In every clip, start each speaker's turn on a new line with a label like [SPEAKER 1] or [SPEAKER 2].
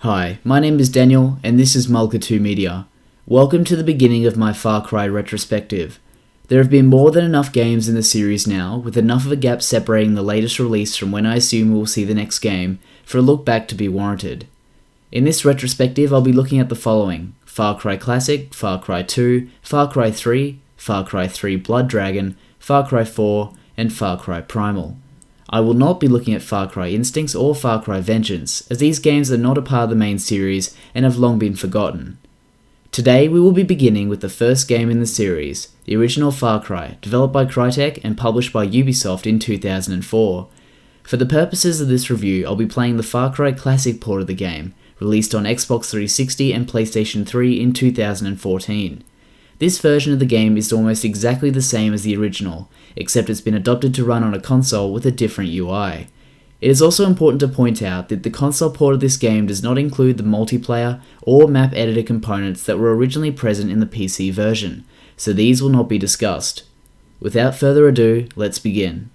[SPEAKER 1] Hi, my name is Daniel, and this is Mulka2 Media. Welcome to the beginning of my Far Cry retrospective. There have been more than enough games in the series now, with enough of a gap separating the latest release from when I assume we will see the next game, for a look back to be warranted. In this retrospective, I'll be looking at the following: Far Cry Classic, Far Cry 2, Far Cry 3, Far Cry 3 Blood Dragon, Far Cry 4, and Far Cry Primal. I will not be looking at Far Cry Instincts or Far Cry Vengeance, as these games are not a part of the main series and have long been forgotten. Today we will be beginning with the first game in the series, the original Far Cry, developed by Crytek and published by Ubisoft in 2004. For the purposes of this review, I'll be playing the Far Cry Classic port of the game, released on Xbox 360 and PlayStation 3 in 2014. This version of the game is almost exactly the same as the original, except it's been adopted to run on a console with a different UI. It is also important to point out that the console port of this game does not include the multiplayer or map editor components that were originally present in the PC version, so these will not be discussed. Without further ado, let's begin.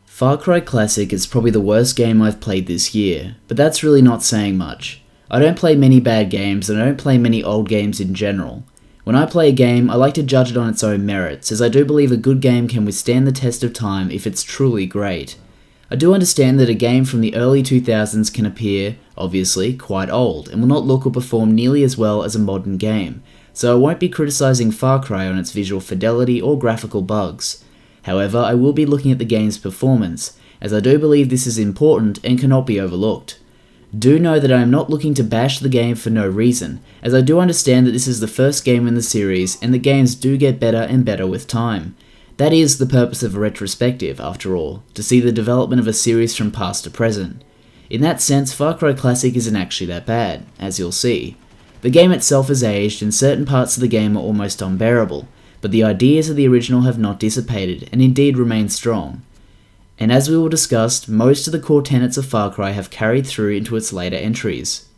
[SPEAKER 1] Far Cry Classic is probably the worst game I've played this year, but that's really not saying much. I don't play many bad games, and I don't play many old games in general. When I play a game, I like to judge it on its own merits, as I do believe a good game can withstand the test of time if it's truly great. I do understand that a game from the early 2000s can appear, obviously, quite old, and will not look or perform nearly as well as a modern game, so I won't be criticising Far Cry on its visual fidelity or graphical bugs. However, I will be looking at the game's performance, as I do believe this is important and cannot be overlooked. Do know that I am not looking to bash the game for no reason, as I do understand that this is the first game in the series and the games do get better and better with time. That is the purpose of a retrospective, after all, to see the development of a series from past to present. In that sense, Far Cry Classic isn't actually that bad, as you'll see. The game itself has aged and certain parts of the game are almost unbearable, but the ideas of the original have not dissipated and indeed remain strong. And as we will discuss, most of the core tenets of Far Cry have carried through into its later entries.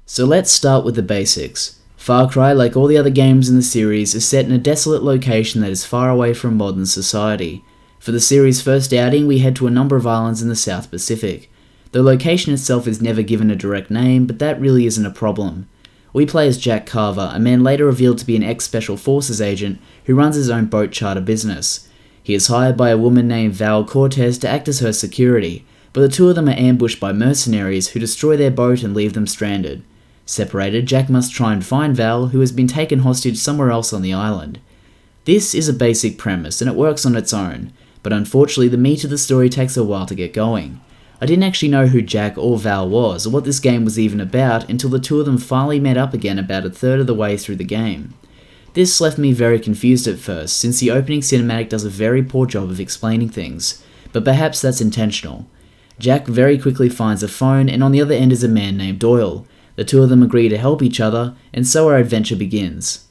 [SPEAKER 1] So let's start with the basics. Far Cry, like all the other games in the series, is set in a desolate location that is far away from modern society. For the series' first outing, we head to a number of islands in the South Pacific. The location itself is never given a direct name, but that really isn't a problem. We play as Jack Carver, a man later revealed to be an ex-Special Forces agent who runs his own boat charter business. He is hired by a woman named Val Cortez to act as her security, but the two of them are ambushed by mercenaries who destroy their boat and leave them stranded. Separated, Jack must try and find Val, who has been taken hostage somewhere else on the island. This is a basic premise, and it works on its own, but unfortunately the meat of the story takes a while to get going. I didn't actually know who Jack or Val was, or what this game was even about, until the two of them finally met up again about a third of the way through the game. This left me very confused at first, since the opening cinematic does a very poor job of explaining things, but perhaps that's intentional. Jack very quickly finds a phone, and on the other end is a man named Doyle. The two of them agree to help each other, and so our adventure begins.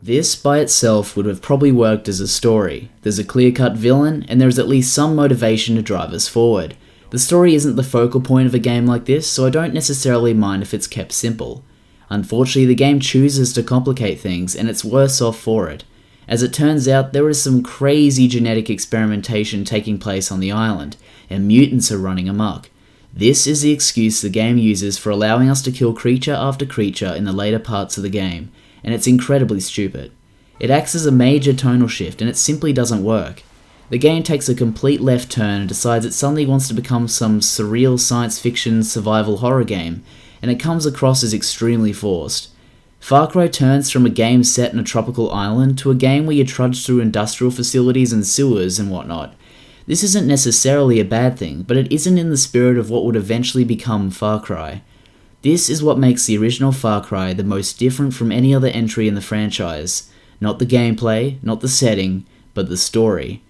[SPEAKER 1] This by itself would have probably worked as a story. There's a clear-cut villain, and there is at least some motivation to drive us forward. The story isn't the focal point of a game like this, so I don't necessarily mind if it's kept simple. Unfortunately, the game chooses to complicate things, and it's worse off for it. As it turns out, there is some crazy genetic experimentation taking place on the island, and mutants are running amok. This is the excuse the game uses for allowing us to kill creature after creature in the later parts of the game, and it's incredibly stupid. It acts as a major tonal shift, and it simply doesn't work. The game takes a complete left turn and decides it suddenly wants to become some surreal science fiction survival horror game, and it comes across as extremely forced. Far Cry turns from a game set in a tropical island to a game where you trudge through industrial facilities and sewers and whatnot. This isn't necessarily a bad thing, but it isn't in the spirit of what would eventually become Far Cry. This is what makes the original Far Cry the most different from any other entry in the franchise. Not the gameplay, not the setting, but the story.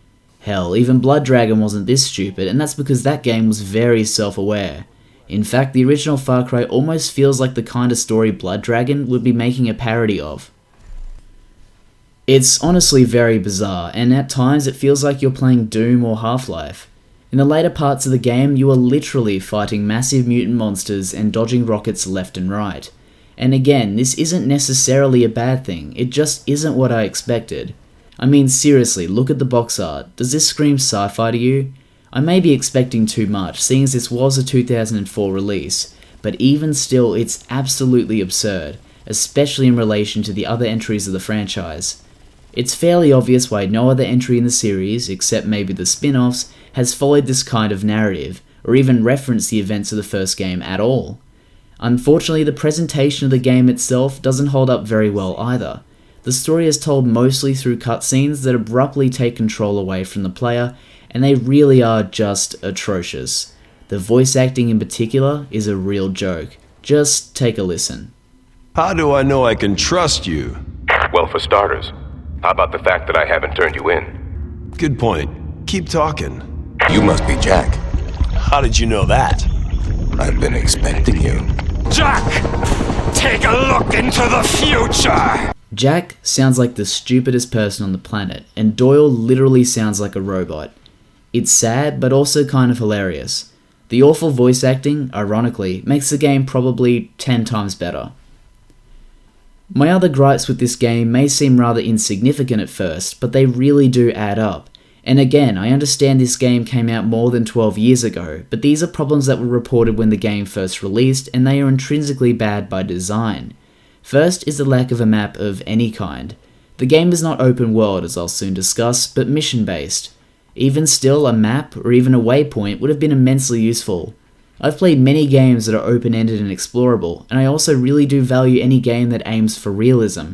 [SPEAKER 1] Hell, even Blood Dragon wasn't this stupid, and that's because that game was very self-aware. In fact, the original Far Cry almost feels like the kind of story Blood Dragon would be making a parody of. It's honestly very bizarre, and at times it feels like you're playing Doom or Half-Life. In the later parts of the game, you are literally fighting massive mutant monsters and dodging rockets left and right. And again, this isn't necessarily a bad thing, it just isn't what I expected. I mean seriously, look at the box art. Does this scream sci-fi to you? I may be expecting too much, seeing as this was a 2004 release, but even still it's absolutely absurd, especially in relation to the other entries of the franchise. It's fairly obvious why no other entry in the series, except maybe the spin-offs, has followed this kind of narrative, or even referenced the events of the first game at all. Unfortunately, the presentation of the game itself doesn't hold up very well either. The story is told mostly through cutscenes that abruptly take control away from the player, and they really are just atrocious. The voice acting in particular is a real joke. Just take a listen.
[SPEAKER 2] How do I know I can trust you?
[SPEAKER 3] Well, for starters, how about the fact that I haven't turned you in?
[SPEAKER 2] Good point. Keep talking.
[SPEAKER 3] You must be Jack.
[SPEAKER 2] How did you know that?
[SPEAKER 3] I've been expecting you.
[SPEAKER 4] Jack! Take a look into the future!
[SPEAKER 1] Jack sounds like the stupidest person on the planet, and Doyle literally sounds like a robot. It's sad, but also kind of hilarious. The awful voice acting, ironically, makes the game probably 10 times better. My other gripes with this game may seem rather insignificant at first, but they really do add up. And again, I understand this game came out more than 12 years ago, but these are problems that were reported when the game first released, and they are intrinsically bad by design. First is the lack of a map of any kind. The game is not open world, as I'll soon discuss, but mission based. Even still, a map or even a waypoint would have been immensely useful. I've played many games that are open-ended and explorable, and I also really do value any game that aims for realism,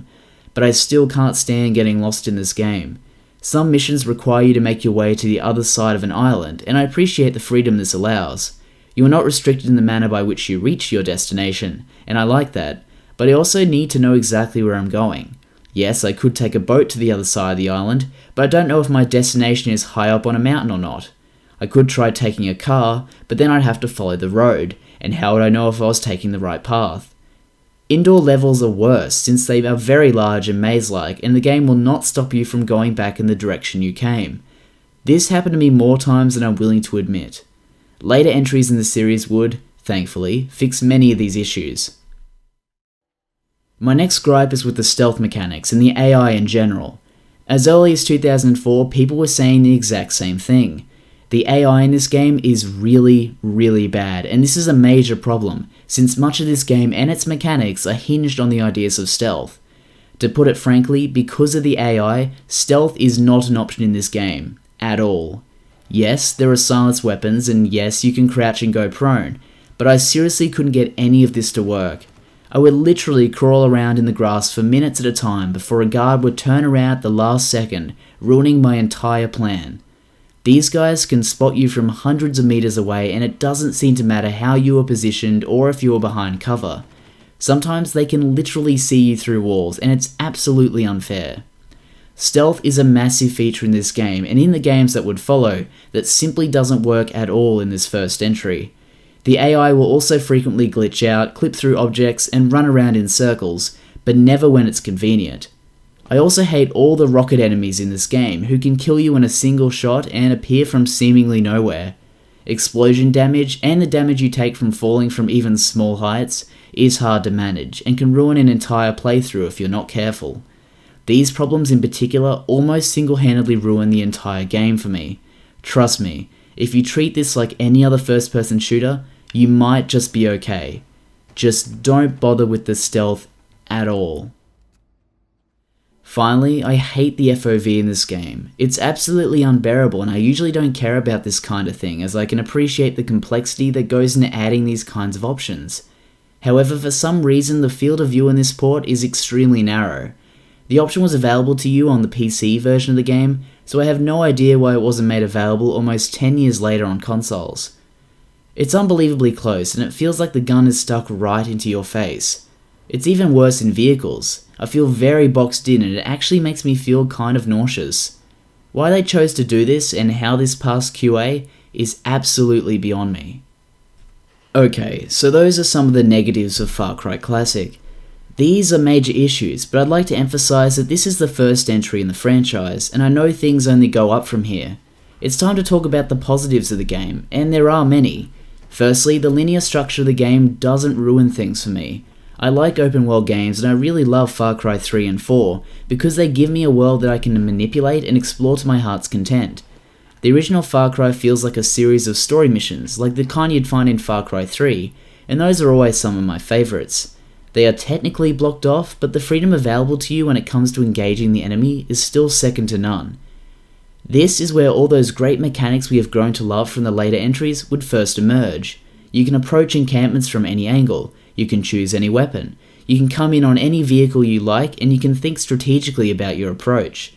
[SPEAKER 1] but I still can't stand getting lost in this game. Some missions require you to make your way to the other side of an island, and I appreciate the freedom this allows. You are not restricted in the manner by which you reach your destination, and I like that, but I also need to know exactly where I'm going. Yes, I could take a boat to the other side of the island, but I don't know if my destination is high up on a mountain or not. I could try taking a car, but then I'd have to follow the road, and how would I know if I was taking the right path? Indoor levels are worse, since they are very large and maze-like, and the game will not stop you from going back in the direction you came. This happened to me more times than I'm willing to admit. Later entries in the series would, thankfully, fix many of these issues. My next gripe is with the stealth mechanics and the AI in general. As early as 2004, people were saying the exact same thing. The AI in this game is really, really bad, and this is a major problem, since much of this game and its mechanics are hinged on the ideas of stealth. To put it frankly, because of the AI, stealth is not an option in this game, at all. Yes, there are silenced weapons, and yes, you can crouch and go prone, but I seriously couldn't get any of this to work. I would literally crawl around in the grass for minutes at a time before a guard would turn around at the last second, ruining my entire plan. These guys can spot you from hundreds of meters away, and it doesn't seem to matter how you are positioned or if you are behind cover. Sometimes they can literally see you through walls, and it's absolutely unfair. Stealth is a massive feature in this game, and in the games that would follow, that simply doesn't work at all in this first entry. The AI will also frequently glitch out, clip through objects, and run around in circles, but never when it's convenient. I also hate all the rocket enemies in this game, who can kill you in a single shot and appear from seemingly nowhere. Explosion damage, and the damage you take from falling from even small heights, is hard to manage, and can ruin an entire playthrough if you're not careful. These problems in particular almost single-handedly ruin the entire game for me. Trust me, if you treat this like any other first-person shooter, you might just be okay. Just don't bother with the stealth at all. Finally, I hate the FOV in this game. It's absolutely unbearable, and I usually don't care about this kind of thing, as I can appreciate the complexity that goes into adding these kinds of options. However, for some reason the field of view in this port is extremely narrow. The option was available to you on the PC version of the game, so I have no idea why it wasn't made available almost 10 years later on consoles. It's unbelievably close, and it feels like the gun is stuck right into your face. It's even worse in vehicles. I feel very boxed in, and it actually makes me feel kind of nauseous. Why they chose to do this and how this passed QA is absolutely beyond me. Okay, so those are some of the negatives of Far Cry Classic. These are major issues, but I'd like to emphasize that this is the first entry in the franchise, and I know things only go up from here. It's time to talk about the positives of the game, and there are many. Firstly, the linear structure of the game doesn't ruin things for me. I like open world games, and I really love Far Cry 3 and 4 because they give me a world that I can manipulate and explore to my heart's content. The original Far Cry feels like a series of story missions, like the kind you'd find in Far Cry 3, and those are always some of my favourites. They are technically blocked off, but the freedom available to you when it comes to engaging the enemy is still second to none. This is where all those great mechanics we have grown to love from the later entries would first emerge. You can approach encampments from any angle, you can choose any weapon, you can come in on any vehicle you like, and you can think strategically about your approach.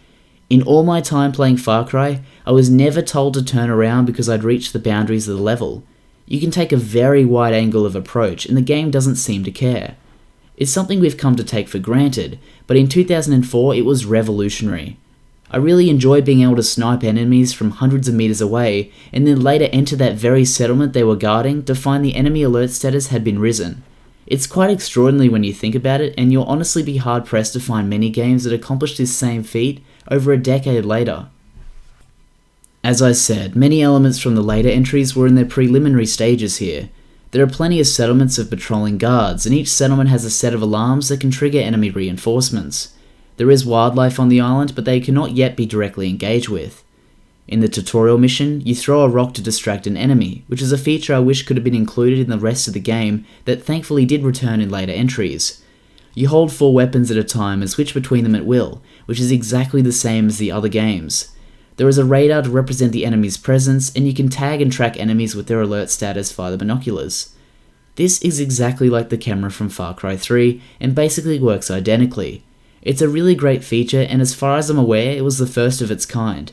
[SPEAKER 1] In all my time playing Far Cry, I was never told to turn around because I'd reached the boundaries of the level. You can take a very wide angle of approach and the game doesn't seem to care. It's something we've come to take for granted, but in 2004 it was revolutionary. I really enjoyed being able to snipe enemies from hundreds of meters away and then later enter that very settlement they were guarding to find the enemy alert status had been risen. It's quite extraordinary when you think about it, and you'll honestly be hard pressed to find many games that accomplish this same feat over a decade later. As I said, many elements from the later entries were in their preliminary stages here. There are plenty of settlements of patrolling guards, and each settlement has a set of alarms that can trigger enemy reinforcements. There is wildlife on the island, but they cannot yet be directly engaged with. In the tutorial mission, you throw a rock to distract an enemy, which is a feature I wish could have been included in the rest of the game that thankfully did return in later entries. You hold 4 weapons at a time and switch between them at will, which is exactly the same as the other games. There is a radar to represent the enemy's presence, and you can tag and track enemies with their alert status via the binoculars. This is exactly like the camera from Far Cry 3, and basically works identically. It's a really great feature, and as far as I'm aware, it was the first of its kind.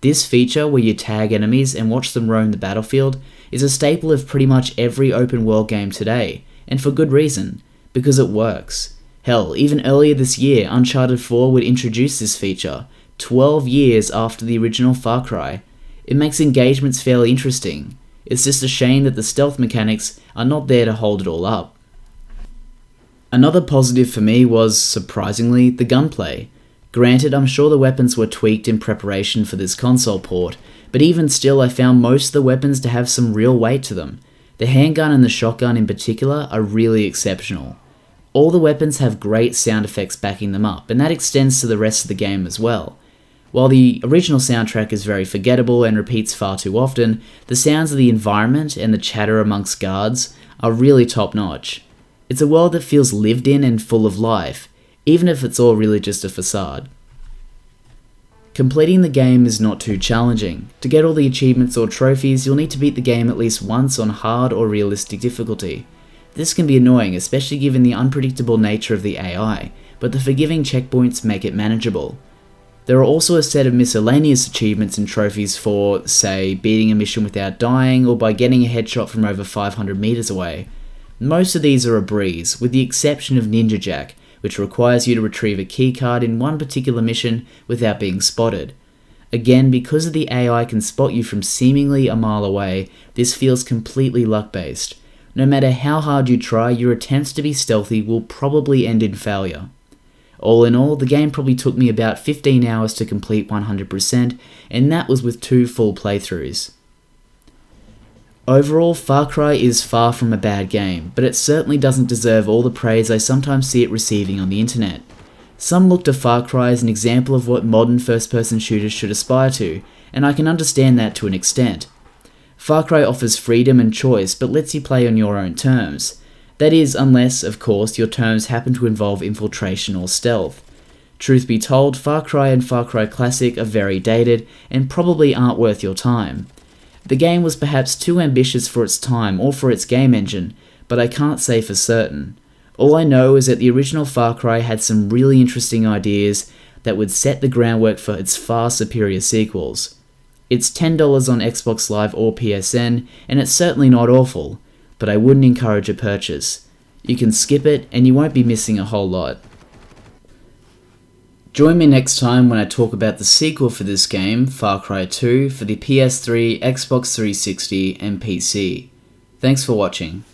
[SPEAKER 1] This feature, where you tag enemies and watch them roam the battlefield, is a staple of pretty much every open world game today, and for good reason, because it works. Hell, even earlier this year, Uncharted 4 would introduce this feature, 12 years after the original Far Cry. It makes engagements fairly interesting. It's just a shame that the stealth mechanics are not there to hold it all up. Another positive for me was, surprisingly, the gunplay. Granted, I'm sure the weapons were tweaked in preparation for this console port, but even still I found most of the weapons to have some real weight to them. The handgun and the shotgun in particular are really exceptional. All the weapons have great sound effects backing them up, and that extends to the rest of the game as well. While the original soundtrack is very forgettable and repeats far too often, the sounds of the environment and the chatter amongst guards are really top notch. It's a world that feels lived in and full of life, even if it's all really just a facade. Completing the game is not too challenging. To get all the achievements or trophies, you'll need to beat the game at least once on hard or realistic difficulty. This can be annoying, especially given the unpredictable nature of the AI, but the forgiving checkpoints make it manageable. There are also a set of miscellaneous achievements and trophies for, say, beating a mission without dying or by getting a headshot from over 500 meters away. Most of these are a breeze, with the exception of Ninja Jack, which requires you to retrieve a keycard in one particular mission without being spotted. Again, because of the AI can spot you from seemingly a mile away, this feels completely luck-based. No matter how hard you try, your attempts to be stealthy will probably end in failure. All in all, the game probably took me about 15 hours to complete 100%, and that was with 2 full playthroughs. Overall, Far Cry is far from a bad game, but it certainly doesn't deserve all the praise I sometimes see it receiving on the internet. Some look to Far Cry as an example of what modern first-person shooters should aspire to, and I can understand that to an extent. Far Cry offers freedom and choice, but lets you play on your own terms. That is, unless, of course, your terms happen to involve infiltration or stealth. Truth be told, Far Cry and Far Cry Classic are very dated, and probably aren't worth your time. The game was perhaps too ambitious for its time or for its game engine, but I can't say for certain. All I know is that the original Far Cry had some really interesting ideas that would set the groundwork for its far superior sequels. It's $10 on Xbox Live or PSN, and it's certainly not awful, but I wouldn't encourage a purchase. You can skip it, and you won't be missing a whole lot. Join me next time when I talk about the sequel for this game, Far Cry 2, for the PS3, Xbox 360, and PC. Thanks for watching.